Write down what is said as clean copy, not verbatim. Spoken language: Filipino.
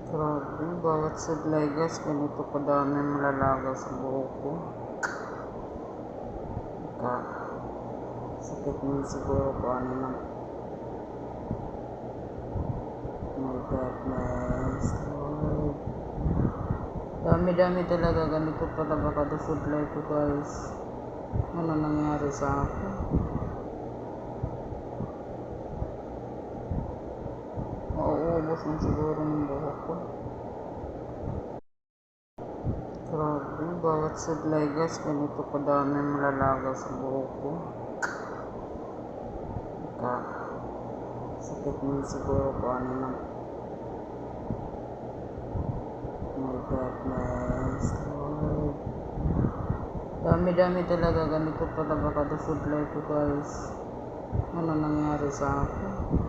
Grabe, bawat sudlay guys, ganito kadami malalaga sa buhok ko. Sakit din siguro ko ano na. My goodness, Lord. Dami-dami talaga, ganito talaga kada sudlay ko guys. Ano nangyari sa akin? Mauubos na siguro ng buhok ko. Grabe, bawat sudlay guys, ganito kadami malalaga sa buhok ko. Sakit din siguro ko ano na. My goodness, Lord. Dami-dami talaga, ganito talaga kada sudlay ko guys. Ano nangyari sa akin?